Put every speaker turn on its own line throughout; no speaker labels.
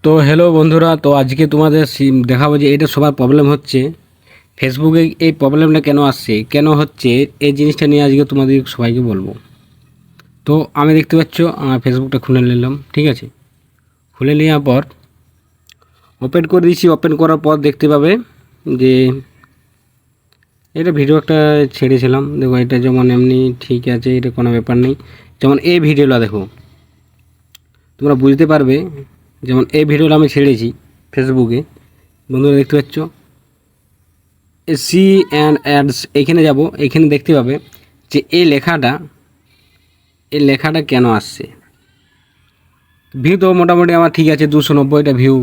তো হ্যালো বন্ধুরা, তো আজকে তোমাদের দেখাবো যে এটা সবার প্রবলেম হচ্ছে। ফেসবুকে এই প্রবলেমটা কেন আসছে, কেন হচ্ছে, এই জিনিসটা নিয়ে আজকে তোমাদের সবাইকে বলবো। তো আমি দেখতে পাচ্ছ আমার ফেসবুকটা খুলে নিলাম, ঠিক আছে। খুলে নেওয়ার পর ওপেন করে দিয়েছি। ওপেন করার পর দেখতে পাবে যে এটা ভিডিও একটা ছেড়েছিলাম। দেখো এটা যেমন এমনি ঠিক আছে, এটা কোনো ব্যাপার নেই। যেমন এই ভিডিওটা দেখো, তোমরা বুঝতে পারবে। যেমন এই ভিডিওটা আমি ছেড়েছি ফেসবুকে, বন্ধুরা দেখতে পাচ্ছ সি অ্যান্ড অ্যাডস। এখানে যাব, এখানে দেখতে পাবে যে এই লেখাটা কেন আসছে। ভিউ তো মোটামুটি আমার ঠিক আছে, 290টা ভিউ,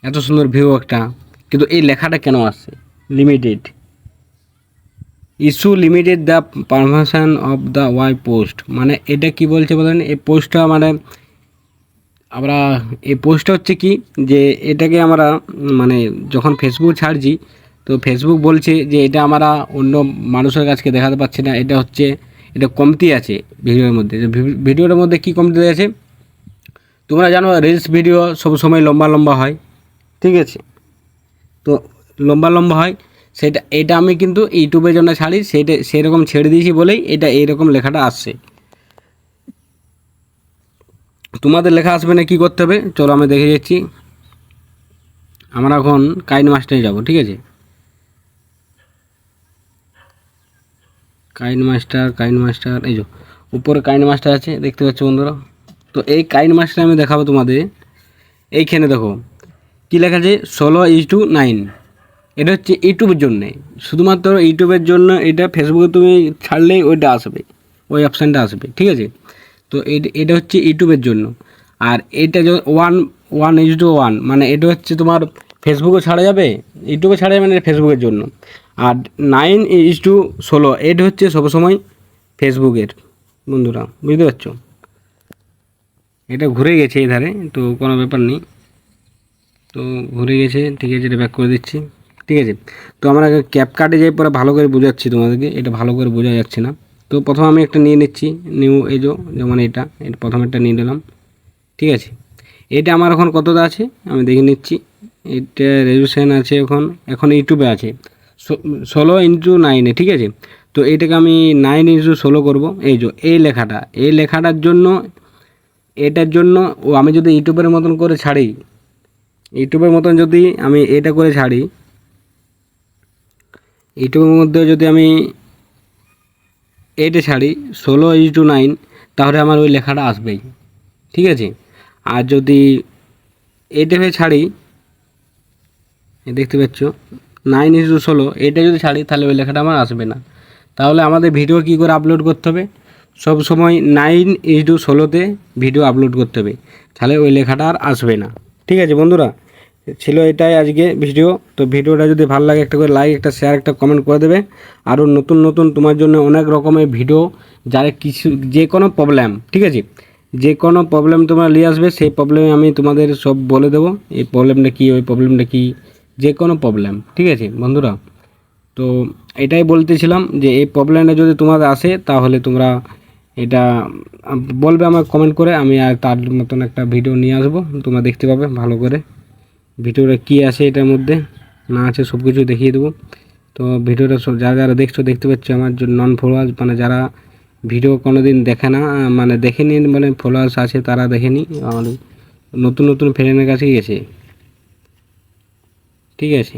এত সুন্দর ভিউ একটা, কিন্তু এই লেখাটা কেন আসছে limited issue limited the permission of the Y post. মানে এটা কি বলছে বলেন, এই পোস্টটা মানে আমরা এই পোস্টটা হচ্ছে কি, যে এটাকে আমরা মানে যখন ফেসবুক ছাড়ছি, তো ফেসবুক বলছে যে এটা আমরা অন্য মানুষের কাছকে দেখাতে পারছি না। এটা হচ্ছে, এটা কমতি আছে ভিডিওর মধ্যে। ভিডিওটার মধ্যে কি কমতি আছে তোমরা জানো, রিলস ভিডিও সব সময় লম্বা লম্বা হয়, ঠিক আছে। তো লম্বা লম্বা হয়, এটা আমি কিন্তু ইউটিউবের জন্য ছাড়ি, সেরকম ছেড়ে দিয়েছি বলেই এটা এইরকম লেখাটা আসছে। তোমাদের লেখা আসবে না, কী করতে হবে চলো আমি দেখে যাচ্ছি। আমরা এখন কাইন মাস্টারে যাব, ঠিক আছে। কাইন মাস্টার এই যে উপরে কাইন মাস্টার আছে, দেখতে পাচ্ছ বন্ধুরা। তো এই কাইন মাস্টার আমি দেখাবো তোমাদের। এইখানে দেখো কী লেখা আছে, 16:9। এটা হচ্ছে ইউটিউবের জন্যে, শুধুমাত্র ইউটিউবের জন্য। এটা ফেসবুকে তুমি ছাড়লেই ওইটা আসবে, ওই অপশানটা আসবে, ঠিক আছে। তো এটা হচ্ছে ইউটিউবের জন্য। আর এটা 1:1, মানে এটা হচ্ছে তোমার ফেসবুকে ছাড়া যাবে, ইউটিউবে ছাড়া যাবে, মানে ফেসবুকের জন্য। আর 9:16, এটা হচ্ছে সবসময় ফেসবুকের, বন্ধুরা বুঝতে পারছো। এটা ঘুরে গেছে এই ধারে, তো কোনো ব্যাপার নেই। তো ঘুরে গেছে, ঠিক আছে, এটা ব্যাক করে দিচ্ছি, ঠিক আছে। তো আমরা ক্যাপকাটে যাই, পরে ভালো করে বোঝাচ্ছি তোমাদেরকে, এটা ভালো করে বোঝা যাচ্ছে না। তো প্রথমে আমি একটা নিয়ে নিচ্ছি, নিউ এজো, যেমন এটা প্রথম একটা নিয়ে নিলাম, ঠিক আছে। এটা আমার এখন কতটা আছে আমি দেখে নিচ্ছি। এটা রেজুলেশন আছে এখন ইউটিউবে আছে 16:9, ঠিক আছে। তো এইটাকে আমি 9:16 করবো। এই লেখাটার জন্য, এটার জন্য আমি যদি ইউটিউবের মতন করে ছাড়ি, ইউটিউবের মতন যদি আমি এটা করে ছাড়ি, ইউটিউবের মধ্যে যদি আমি এটা ছাড়ি 16:9, তাহলে আমার ওই লেখাটা আসবেই, ঠিক আছে। আর যদি এটা হয়ে ছাড়ি, দেখতে পাচ্ছ 9:16, এটা যদি ছাড়ি তাহলে ওই লেখাটা আমার আসবে না। তাহলে আমাদের ভিডিও কী করে আপলোড করতে হবে, সব সময় 9:16-তে ভিডিও আপলোড করতে হবে, তাহলে ওই লেখাটা আর আসবে না, ঠিক আছে বন্ধুরা। ছিল এটাই আজকে ভিডিও। তো ভিডিওটা যদি ভালো লাগে একটা করে লাইক, একটা শেয়ার, একটা কমেন্ট করে দেবে। আরও নতুন নতুন তোমার জন্য অনেক রকমের ভিডিও, যারা কিছু যে কোনো প্রবলেম, ঠিক আছে, যে কোনো প্রবলেম তোমরা নিয়ে আসবে, সেই প্রবলেমে আমি তোমাদের সব বলে দেবো, এই প্রবলেমটা কী, ওই প্রবলেমটা কী, যে কোনো প্রবলেম, ঠিক আছে বন্ধুরা। তো এটাই বলতেছিলাম যে এই প্রবলেমটা যদি তোমাদের আসে, তাহলে তোমরা এটা বলবে আমার কমেন্ট করে, আমি আর তার মতন একটা ভিডিও নিয়ে আসবো, তোমরা দেখতে পাবে ভালো করে ভিডিওটা কী আছে, এটার মধ্যে না আছে সব কিছু দেখিয়ে দেবো। তো ভিডিওটা সব যারা যারা দেখছো, দেখতে পাচ্ছ আমার নন ফলোয়ার্স, মানে যারা ভিডিও কোনো দিন দেখে না, মানে দেখেনি, মানে ফলোয়ার্স আছে তারা দেখেনি, আমার নতুন নতুন ফ্রেন্ডের কাছে গেছে, ঠিক আছে।